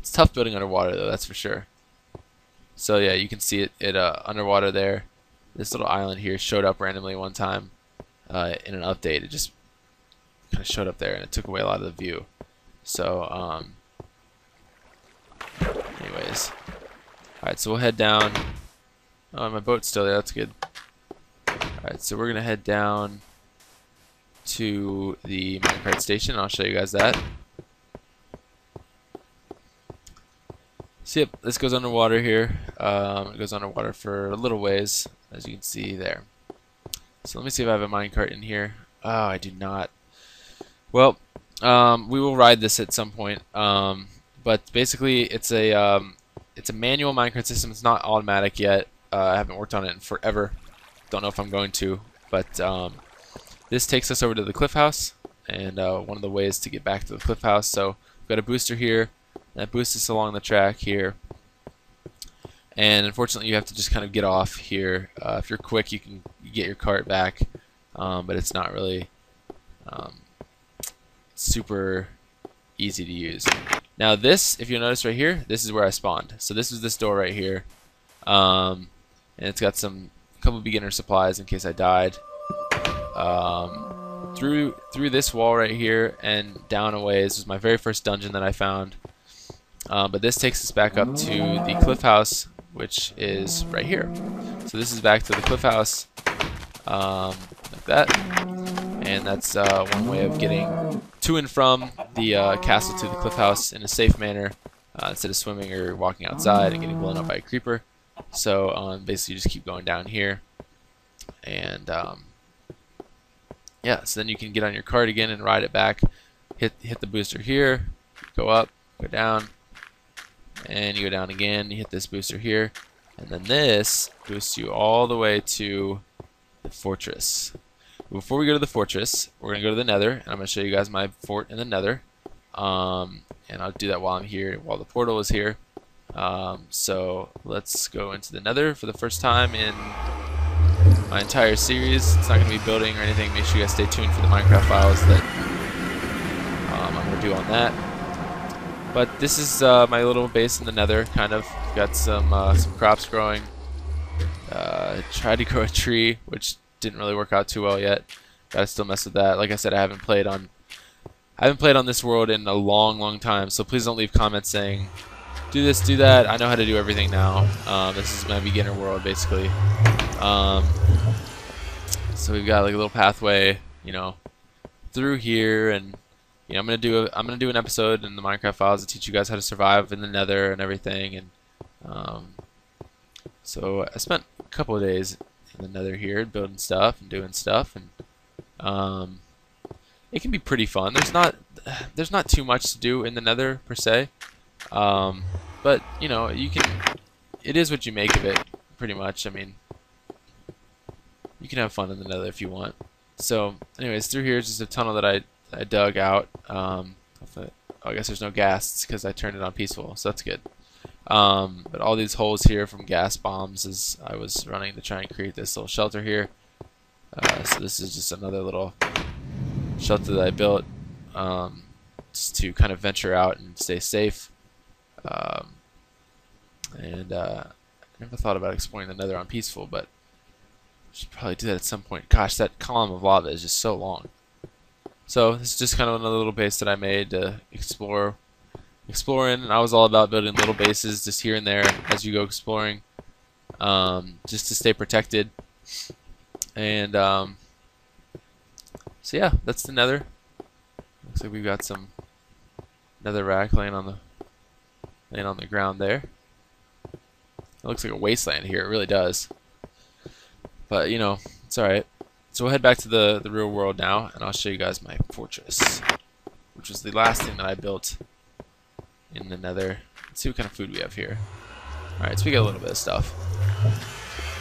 It's tough building underwater though, that's for sure. So yeah, you can see it underwater there. This little island here showed up randomly one time in an update. It just kind of showed up there and it took away a lot of the view. So anyways, all right, so we'll head down. Oh, my boat's still there. That's good. All right, so we're gonna head down to the minecart station. I'll show you guys that. So yep, this goes underwater here. It goes underwater for a little ways, as you can see there. So let me see if I have a minecart in here. Oh, I do not. Well, we will ride this at some point. But basically, it's a manual minecart system. It's not automatic yet. I haven't worked on it in forever. Don't know if I'm going to. But this takes us over to the cliff house, and one of the ways to get back to the cliff house. So we've got a booster here. That boosts us along the track here, and unfortunately you have to just kind of get off here. If you're quick, you can get your cart back, but it's not really super easy to use. Now this, if you'll notice right here, this is where I spawned. So this is this door right here, and it's got a couple beginner supplies in case I died. Through this wall right here and down a ways was my very first dungeon that I found. But this takes us back up to the cliff house, which is right here. So this is back to the cliff house, like that. And that's one way of getting to and from the castle to the cliff house in a safe manner, instead of swimming or walking outside and getting blown up by a creeper. So basically you just keep going down here. And yeah, so then you can get on your cart again and ride it back. Hit the booster here, go up, go down. And you go down again, you hit this booster here, and then this boosts you all the way to the fortress. Before we go to the fortress, we're going to go to the Nether, and I'm going to show you guys my fort in the Nether. And I'll do that while I'm here, while the portal is here. So let's go into the Nether for the first time in my entire series. It's not going to be building or anything. Make sure you guys stay tuned for the Minecraft files that I'm going to do on that. But this is my little base in the Nether, kind of. Got some crops growing. Tried to grow a tree, which didn't really work out too well yet. Gotta still mess with that. Like I said, I haven't played on this world in a long time. So please don't leave comments saying, do this, do that. I know how to do everything now. This is my beginner world, basically. So we've got like a little pathway, you know, through here, and I'm gonna do an episode in the Minecraft files to teach you guys how to survive in the Nether and everything. And so I spent a couple of days in the Nether here building stuff and doing stuff, and it can be pretty fun. There's not too much to do in the Nether per se, but it is what you make of it, pretty much. I mean, you can have fun in the Nether if you want. So anyways, through here is just a tunnel that I dug out. I guess there's no gas because I turned it on peaceful, so that's good. But all these holes here from gas bombs as I was running to try and create this little shelter here. So this is just another little shelter that I built just to kind of venture out and stay safe. I never thought about exploring the Nether on peaceful, but I should probably do that at some point. Gosh, that column of lava is just so long. So this is just kind of another little base that I made to explore in, and I was all about building little bases just here and there as you go exploring, just to stay protected. And so yeah, that's the Nether. Looks like we've got some netherrack laying on the ground there. It looks like a wasteland here. It really does. But it's alright. So we'll head back to the real world now, and I'll show you guys my fortress, which was the last thing that I built in the Nether. Let's see what kind of food we have here. Alright, so we got a little bit of stuff.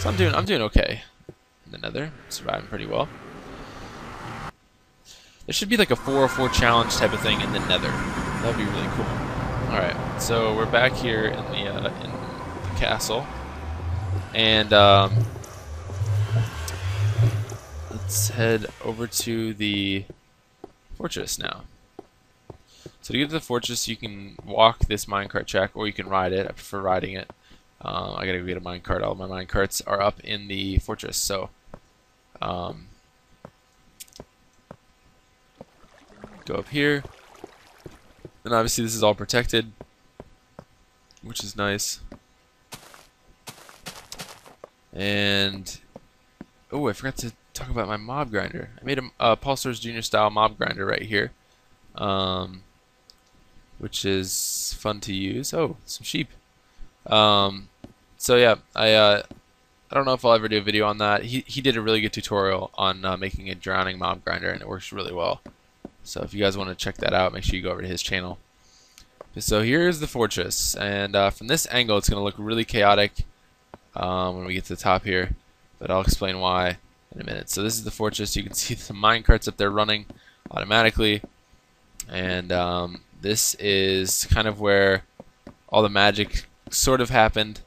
So I'm doing okay in the Nether. Surviving pretty well. There should be like a 404 challenge type of thing in the Nether. That'd be really cool. Alright, so we're back here in the castle, and let's head over to the fortress now. So So to get to the fortress, you can walk this minecart track, or you can ride it. I prefer riding it. I gotta go get a minecart. All my minecarts are up in the fortress. So go up here, and obviously this is all protected, which is nice. And oh, I forgot to talk about my mob grinder. I made a Paul Stars Jr. style mob grinder right here, which is fun to use. Oh, some sheep. So yeah, I don't know if I'll ever do a video on that. He did a really good tutorial on making a drowning mob grinder, and it works really well. So if you guys want to check that out, make sure you go over to his channel. So here's the fortress, and from this angle, it's going to look really chaotic when we get to the top here, but I'll explain why in a minute. So this is the fortress. You can see the minecarts up there running automatically, and this is kind of where all the magic sort of happened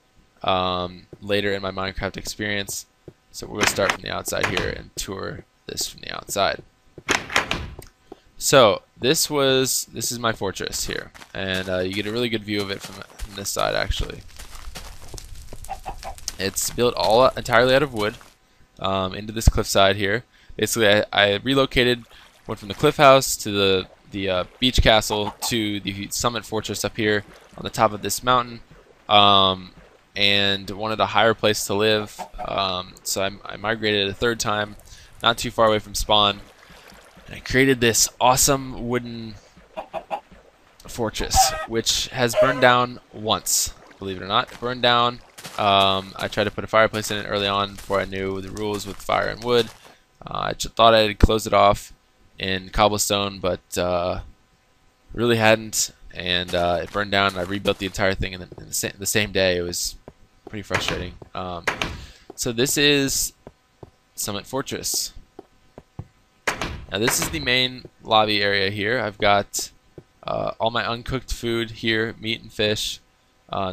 later in my Minecraft experience. So we're going to start from the outside here and tour this from the outside. So this is my fortress here, and you get a really good view of it from this side. Actually, it's built all entirely out of wood into this cliffside here. Basically, I relocated, went from the cliff house to the beach castle to the summit fortress up here on the top of this mountain, and wanted a higher place to live. So I migrated a third time, not too far away from spawn. I created this awesome wooden fortress, which has burned down once, believe it or not. It burned down. I tried to put a fireplace in it early on before I knew the rules with fire and wood. I thought I'd close it off in cobblestone, but really hadn't, and it burned down. I rebuilt the entire thing in the same day. It was pretty frustrating. So this is Summit Fortress. Now this is the main lobby area here. I've got all my uncooked food here, meat and fish.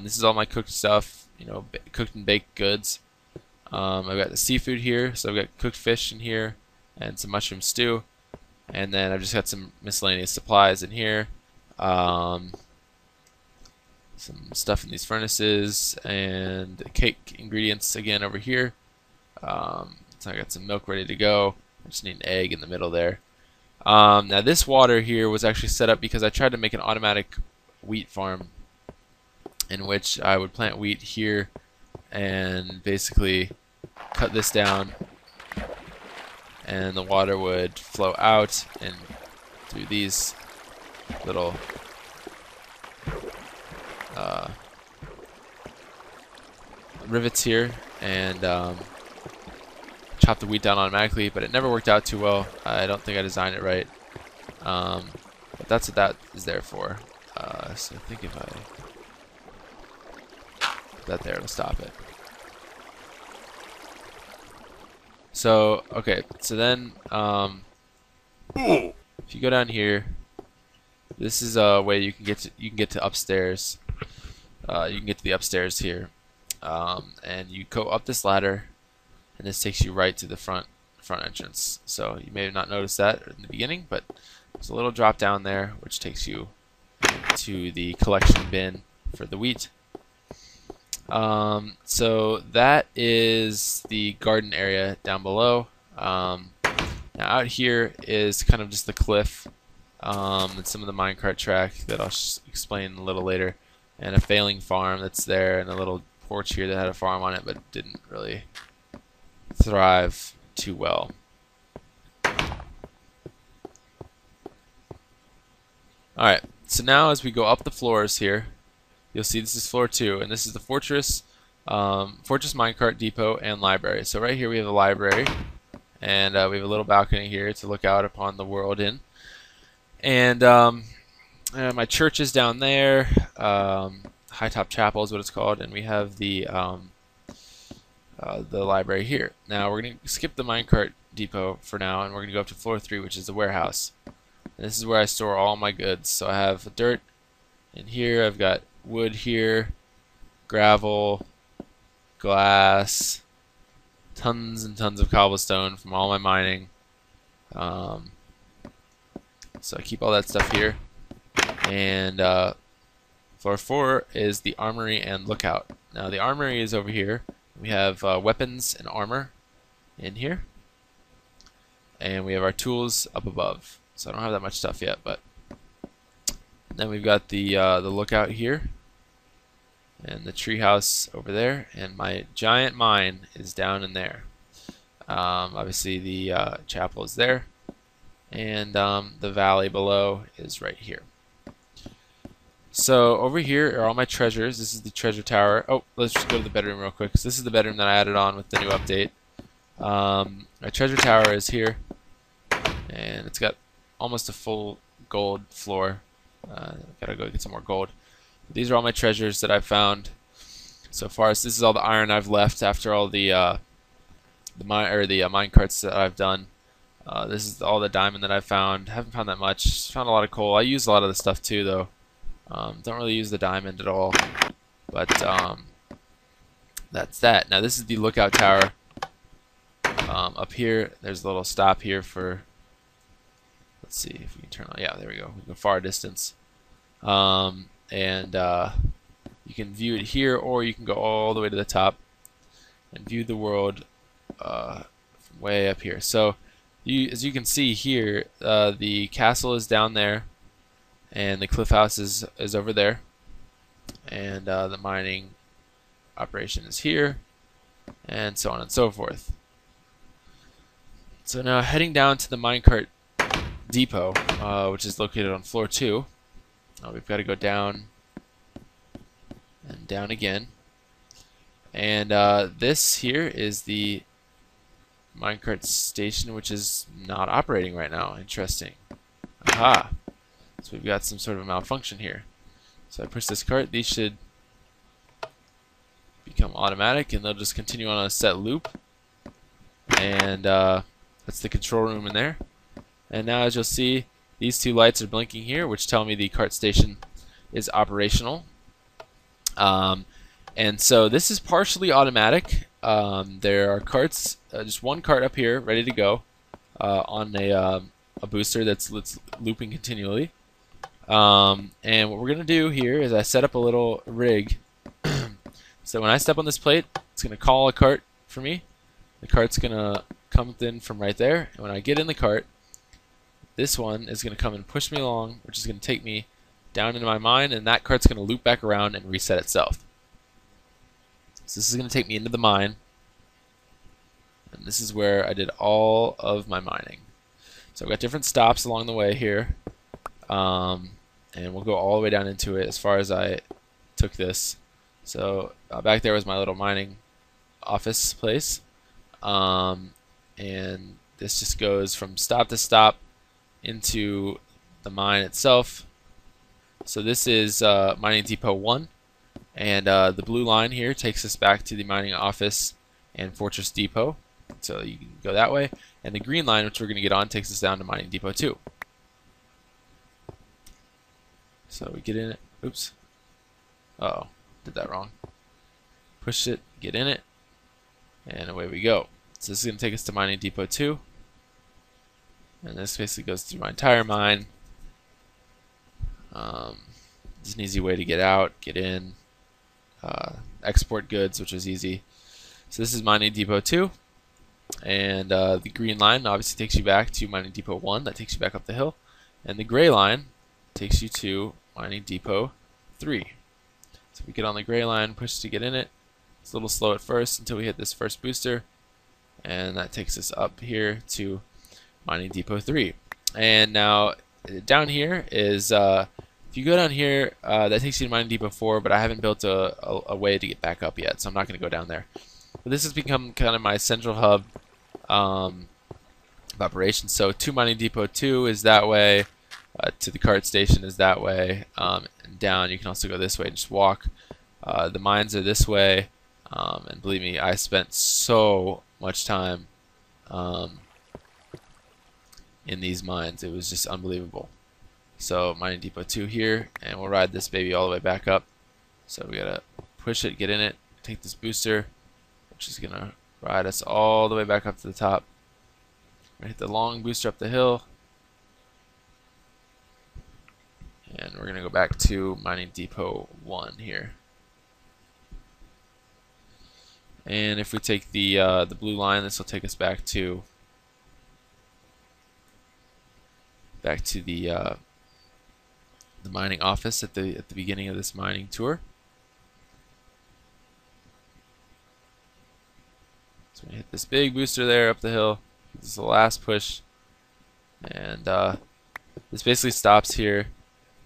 This is all my cooked stuff, you know, cooked and baked goods. I've got the seafood here, so I've got cooked fish in here and some mushroom stew. And then I've just got some miscellaneous supplies in here. Some stuff in these furnaces and cake ingredients again over here. So I got some milk ready to go. I just need an egg in the middle there. Now this water here was actually set up because I tried to make an automatic wheat farm in which I would plant wheat here and basically cut this down, and the water would flow out and through these little rivets here, and chop the wheat down automatically, but it never worked out too well. I don't think I designed it right, but that's what that is there for. So I think if I put that there, it'll stop it. So okay, so then if you go down here, this is a way you can get to upstairs. You can get to the upstairs here, and you go up this ladder, and this takes you right to the front entrance. So you may have not noticed that in the beginning, but there's a little drop down there which takes you to the collection bin for the wheat. So that is the garden area down below. Now out here is kind of just the cliff, and some of the minecart track that I'll explain a little later, and a failing farm that's there, and a little porch here that had a farm on it but didn't really thrive too well. Alright, so now as we go up the floors here, you'll see this is floor 2, and this is the fortress minecart depot and library. So right here we have the library, and we have a little balcony here to look out upon the world in, and my church is down there. High Top Chapel is what it's called, and we have the library here. Now we're going to skip the minecart depot for now, and we're going to go up to floor 3, which is the warehouse. And this is where I store all my goods. So I have dirt in here, I've got wood here, gravel, glass, tons and tons of cobblestone from all my mining. So I keep all that stuff here. And floor 4 is the armory and lookout. Now the armory is over here. We have weapons and armor in here, and we have our tools up above. So I don't have that much stuff yet, but then we've got the lookout here, and the treehouse over there, and my giant mine is down in there. Obviously the chapel is there, and the valley below is right here. So over here are all my treasures. This is the treasure tower. Oh, let's just go to the bedroom real quick. So this is the bedroom that I added on with the new update. My treasure tower is here, and it's got almost a full gold floor. Gotta go get some more gold. These are all my treasures that I've found so far. So this is all the iron I've left after all the mine carts that I've done. This is all the diamond that I've found. Haven't found that much. Found a lot of coal. I use a lot of the stuff too, though. Don't really use the diamond at all, but that's that. Now this is the lookout tower. Up here, there's a little stop here for. Let's see if we can turn on. Yeah, there we go. We can go far distance, and you can view it here, or you can go all the way to the top and view the world from way up here. So, as you can see here, the castle is down there, and the cliff house is over there, and the mining operation is here, and so on and so forth. So now heading down to the minecart depot, which is located on floor 2. We've got to go down and down again, and this here is the minecart station, which is not operating right now. Interesting. Aha. So we've got some sort of a malfunction here. So I push this cart, these should become automatic, and they'll just continue on a set loop. And that's the control room in there. And now, as you'll see, these two lights are blinking here, which tell me the cart station is operational. And so this is partially automatic. There are carts, just one cart up here ready to go on a booster that's looping continually. And what we're gonna do here is I set up a little rig. So when I step on this plate, it's gonna call a cart for me. The cart's gonna come in from right there, and when I get in the cart, this one is gonna come and push me along, which is gonna take me down into my mine, and that cart's gonna loop back around and reset itself. So this is gonna take me into the mine, and this is where I did all of my mining. So I've got different stops along the way here. And we'll go all the way down into it as far as I took this. So back there was my little mining office place, and this just goes from stop to stop into the mine itself. So this is mining depot 1, and the blue line here takes us back to the mining office and fortress depot, so you can go that way, and the green line, which we're going to get on, takes us down to mining depot 2. So we get in it. Oops. Uh-oh. Did that wrong. Push it, get in it, and away we go. So this is going to take us to mining depot 2. And this basically goes through my entire mine. It's an easy way to get out, get in, export goods, which is easy. So this is mining depot 2. And the green line obviously takes you back to mining depot 1. That takes you back up the hill. And the gray line takes you to mining depot 3. So we get on the gray line, push to get in it. It's a little slow at first until we hit this first booster, and that takes us up here to mining depot 3. And now down here is if you go down here, that takes you to mining depot 4, but I haven't built a way to get back up yet, so I'm not going to go down there. But this has become kind of my central hub of operations. So to mining depot 2 is that way. To the cart station is that way, and down you can also go this way and just walk. The mines are this way, and believe me, I spent so much time in these mines. It was just unbelievable. So mining depot 2 here, and we'll ride this baby all the way back up. So we gotta push it, get in it, take this booster, which is gonna ride us all the way back up to the top. We're gonna hit the long booster up the hill. And we're gonna go back to mining depot 1 here. And if we take the blue line, this will take us back to the mining office at the beginning of this mining tour. So we hit this big booster there up the hill. This is the last push, and this basically stops here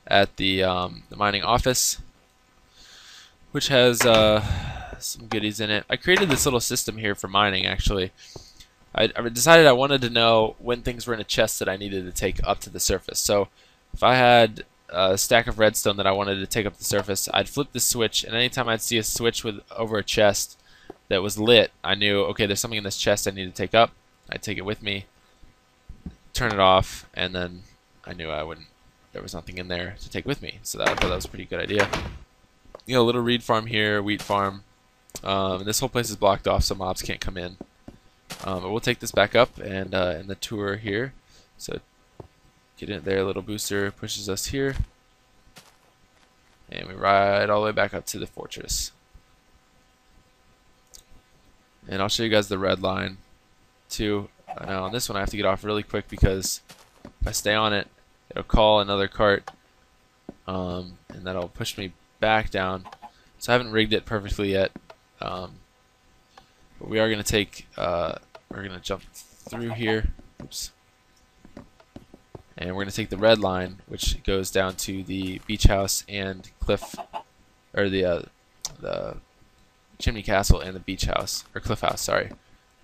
at the mining office, which has some goodies in it. I created this little system here for mining. Actually, I decided I wanted to know when things were in a chest that I needed to take up to the surface. So if I had a stack of redstone that I wanted to take up the surface, I'd flip the switch, and anytime I'd see a switch with over a chest that was lit, I knew, okay, there's something in this chest I need to take up. I'd take it with me, turn it off, and then I knew there was nothing in there to take with me. So I thought that was a pretty good idea. You know, a little reed farm here, wheat farm. And this whole place is blocked off, so mobs can't come in. But we'll take this back up and in the tour here. So get in there, a little booster pushes us here, and we ride all the way back up to the fortress. And I'll show you guys the red line too. Now on this one I have to get off really quick because if I stay on it, it'll call another cart, and that'll push me back down. So I haven't rigged it perfectly yet, but we are going to take, we're going to jump through here. Oops. And we're going to take the red line, which goes down to the beach house and cliff, or the chimney castle and the beach house, or cliff house, sorry.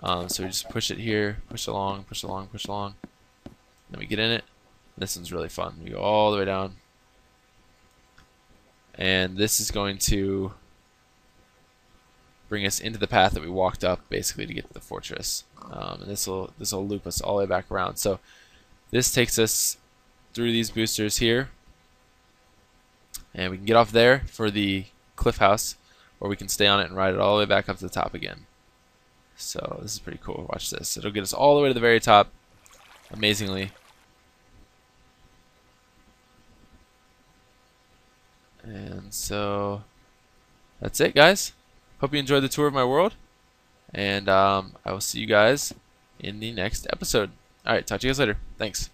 So we just push it here, push along, push along, push along. Then we get in it. This one's really fun. We go all the way down. And this is going to bring us into the path that we walked up basically to get to the fortress. And this will loop us all the way back around. So this takes us through these boosters here. And we can get off there for the cliff house, or we can stay on it and ride it all the way back up to the top again. So this is pretty cool. Watch this. It'll get us all the way to the very top, amazingly. And so that's it, guys. Hope you enjoyed the tour of my world, and I will see you guys in the next episode. Alright, talk to you guys later. Thanks.